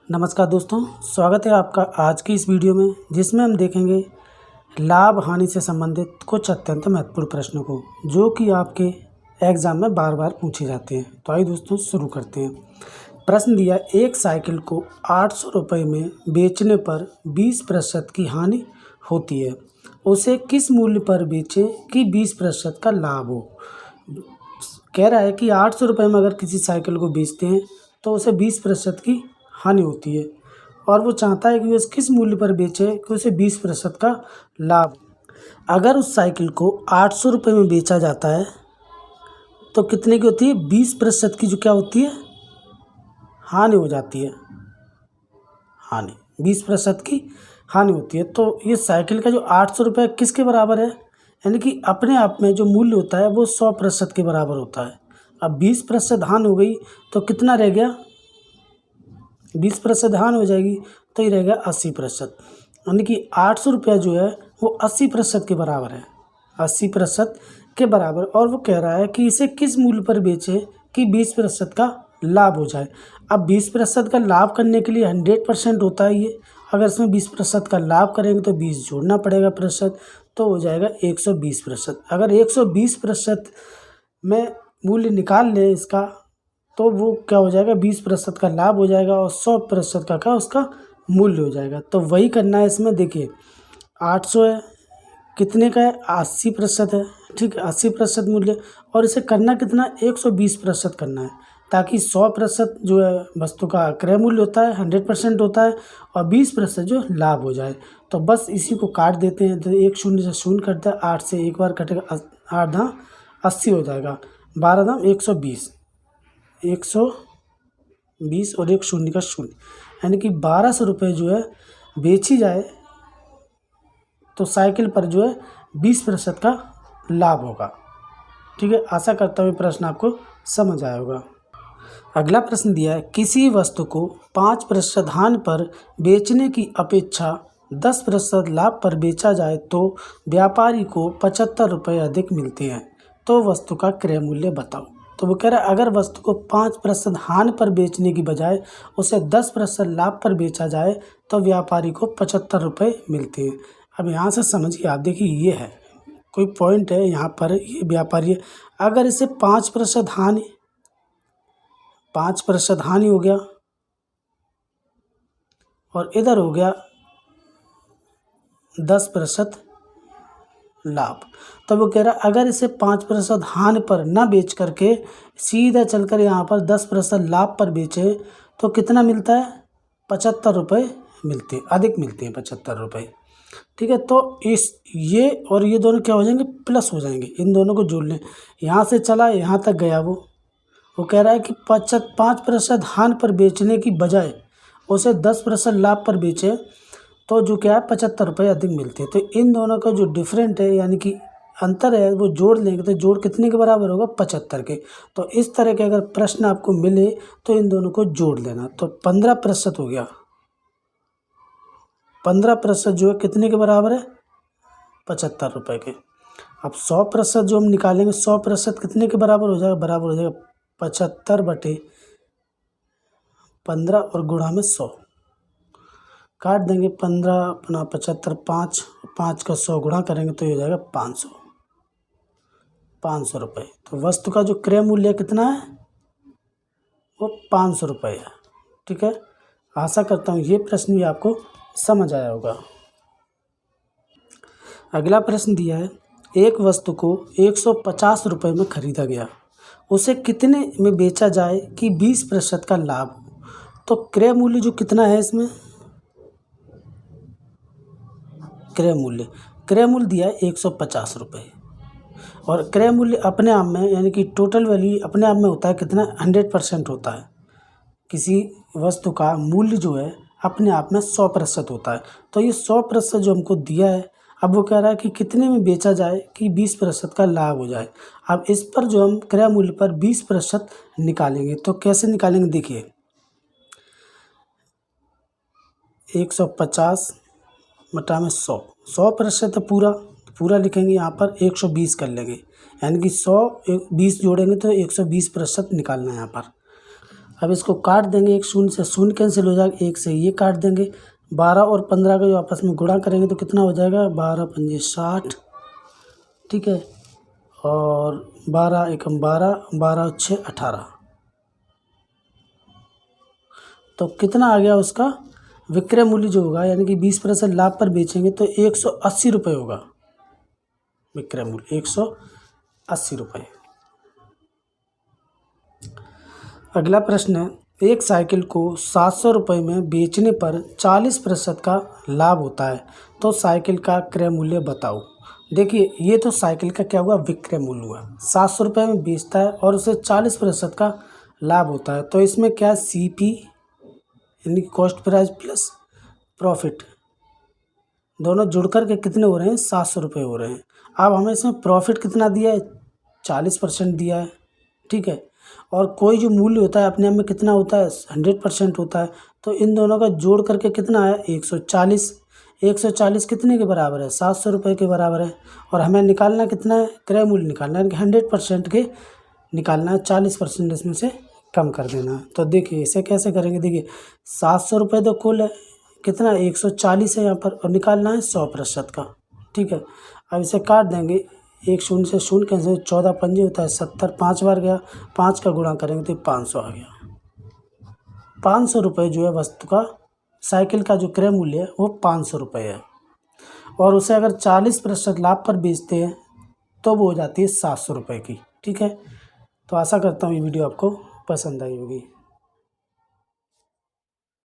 नमस्कार दोस्तों, स्वागत है आपका आज की इस वीडियो में, जिसमें हम देखेंगे लाभ हानि से संबंधित कुछ अत्यंत महत्वपूर्ण प्रश्नों को, जो कि आपके एग्ज़ाम में बार बार पूछे जाते हैं। तो आइए दोस्तों शुरू करते हैं। प्रश्न दिया, एक साइकिल को 800 रुपये में बेचने पर 20% की हानि होती है, उसे किस मूल्य पर बेचें कि 20% का लाभ हो। कह रहा है कि 800 रुपये में अगर किसी साइकिल को बेचते हैं तो उसे 20% की हानि होती है, और वो चाहता है कि वो किस मूल्य पर बेचे कि उसे 20% का लाभ। अगर उस साइकिल को 800 रुपये में बेचा जाता है तो कितने की होती है? 20% की जो क्या होती है? हानि हो जाती है। हानि 20% की हानि होती है। तो ये साइकिल का जो 800 रुपये किसके बराबर है? यानी कि अपने आप में जो मूल्य होता है वो 100% के बराबर होता है। अब 20% हानि हो गई तो कितना रह गया? 20% हानि हो जाएगी तो ये रहेगा 80%। यानी कि 800 रुपया जो है वो 80% के बराबर है, 80% के बराबर। और वो कह रहा है कि इसे किस मूल्य पर बेचे कि 20% का लाभ हो जाए। अब 20% का लाभ करने के लिए 100% होता है ये। अगर इसमें 20% का लाभ करेंगे तो 20 जोड़ना पड़ेगा प्रतिशत, तो हो जाएगा 120%। अगर 120% में मूल्य निकाल लें इसका, तो वो क्या हो जाएगा? 20% का लाभ हो जाएगा और 100% का क्या उसका मूल्य हो जाएगा। तो वही करना है इसमें। देखिए 800 है, कितने का है? 80% है, ठीक है, 80% मूल्य। और इसे करना कितना? 120% करना है, ताकि 100% जो है वस्तु का क्रय मूल्य होता है 100% होता है, और 20% जो लाभ हो जाए। तो बस इसी को काट देते हैं। तो 1 शून्य से शून्य कटता है, 8 से एक बार कटेगा, 8 × 80 हो जाएगा, 12 × 120, 120 और 1 शून्य का शून्य, यानी कि 1200 रुपये जो है बेची जाए तो साइकिल पर जो है 20% का लाभ होगा। ठीक है, आशा करता हूँ प्रश्न आपको समझ आया होगा। अगला प्रश्न दिया है, किसी वस्तु को 5% हानि पर बेचने की अपेक्षा 10% लाभ पर बेचा जाए तो व्यापारी को 75 रुपये अधिक मिलते हैं, तो वस्तु का क्रय मूल्य बताओ। तो वो कह रहा है अगर वस्तु को 5% हानि पर बेचने की बजाय उसे 10% लाभ पर बेचा जाए तो व्यापारी को 75 रुपये मिलते हैं। अब यहाँ से समझिए आप, देखिए ये है कोई पॉइंट है यहाँ पर, ये व्यापारी है। अगर इसे 5% हानि, 5% हानि हो गया और इधर हो गया 10% लाभ, तो वो कह रहा है अगर इसे 5% हानि पर ना बेच करके सीधा चलकर यहाँ पर 10% लाभ पर बेचे तो कितना मिलता है? 75 रुपये मिलते, अधिक मिलते हैं 75 रुपये। ठीक है, तो इस ये और ये दोनों क्या हो जाएंगे? प्लस हो जाएंगे। इन दोनों को जोड़ लें, यहाँ से चला यहाँ तक गया। वो कह रहा है कि 5% हानि पर बेचने की बजाय उसे 10% लाभ पर बेचे तो जो क्या है 75 रुपये अधिक मिलते हैं। तो इन दोनों का जो डिफरेंट है, यानी कि अंतर है, वो जोड़ लेंगे तो जोड़ कितने के बराबर होगा? 75 के। तो इस तरह के अगर प्रश्न आपको मिले तो इन दोनों को जोड़ लेना। तो 15% हो गया, 15% जो है कितने के बराबर है? 75 रुपये के। अब 100% जो हम निकालेंगे, 100% कितने के बराबर हो जाएगा? बराबर हो जाएगा 75/15 और गुणा में 100, काट देंगे 15 अपना 75, 5 का 100 गुणा करेंगे तो ये हो जाएगा 500 रुपये। तो वस्तु का जो क्रय मूल्य कितना है? वो 500 रुपये है। ठीक है, आशा करता हूँ ये प्रश्न भी आपको समझ आया होगा। अगला प्रश्न दिया है, एक वस्तु को 150 रुपये में खरीदा गया, उसे कितने में बेचा जाए कि 20% का लाभ हो। तो क्रय मूल्य जो कितना है इसमें? क्रय मूल्य दिया है 150 रुपये, और क्रय मूल्य अपने आप में, यानी कि टोटल वैल्यू अपने आप में होता है कितना? 100% होता है। किसी वस्तु का मूल्य जो है अपने आप में 100% होता है। तो ये 100% जो हमको दिया है, अब वो कह रहा है कि कितने में बेचा जाए कि 20% का लाभ हो जाए। अब इस पर जो हम क्रय मूल्य पर 20% निकालेंगे तो कैसे निकालेंगे? देखिए 150 बटा में 100, 100% पूरा लिखेंगे, यहाँ पर 120 कर लेंगे, यानी कि 100 20 जोड़ेंगे तो 120% निकालना है यहाँ पर। अब इसको काट देंगे, एक शून्य से शून्य कैंसिल हो जाएगा, एक से ये काट देंगे। 12 और 15 का जो आपस में गुणा करेंगे तो कितना हो जाएगा, 12 पंजे 60, ठीक है। और 12 एकम 12, 12 छः 18, तो कितना आ गया उसका विक्रय मूल्य जो होगा, यानी कि 20% लाभ पर बेचेंगे तो 180 रुपये होगा विक्रय मूल्य, 180 रुपये। अगला प्रश्न है, एक साइकिल को 700 रुपये में बेचने पर 40% का लाभ होता है, तो साइकिल का क्रय मूल्य बताओ। देखिए ये तो साइकिल का क्या हुआ, विक्रय मूल्य हुआ। 700 रुपये में बेचता है और उसे 40% का लाभ होता है, तो इसमें क्या CP यानी कॉस्ट प्राइस प्लस प्रॉफिट दोनों जुड़ कर के कितने हो रहे हैं, 700 रुपये हो रहे हैं। अब हमें इसमें प्रॉफिट कितना दिया है, 40% दिया है, ठीक है। और कोई जो मूल्य होता है अपने आप में कितना होता है, 100% होता है, तो इन दोनों का जोड़ करके कितना है, 140। 140 कितने के बराबर है, 700 रुपये के बराबर है। और हमें निकालना कितना है, क्रय मूल्य निकालना है, 100% के निकालना है, 40% इसमें से कम कर देना है। तो देखिए इसे कैसे करेंगे, देखिए 700 रुपये तो कुल है, कितना 140 है यहाँ पर, और निकालना है 100% का, ठीक है। अब इसे काट देंगे, एक शून्य से शून्य कैंसिल, 14 पंजे होता है 70, 5 बार गया, 5 का गुणा करेंगे तो 500 आ गया। 500 रुपये जो है वस्तु का, साइकिल का जो क्रय मूल्य है वो 500 रुपये है। और उसे अगर 40% लाभ पर बेचते हैं तो वो हो जाती है 700 रुपये की, ठीक है। तो आशा करता हूँ ये वीडियो आपको पसंद आई होगी।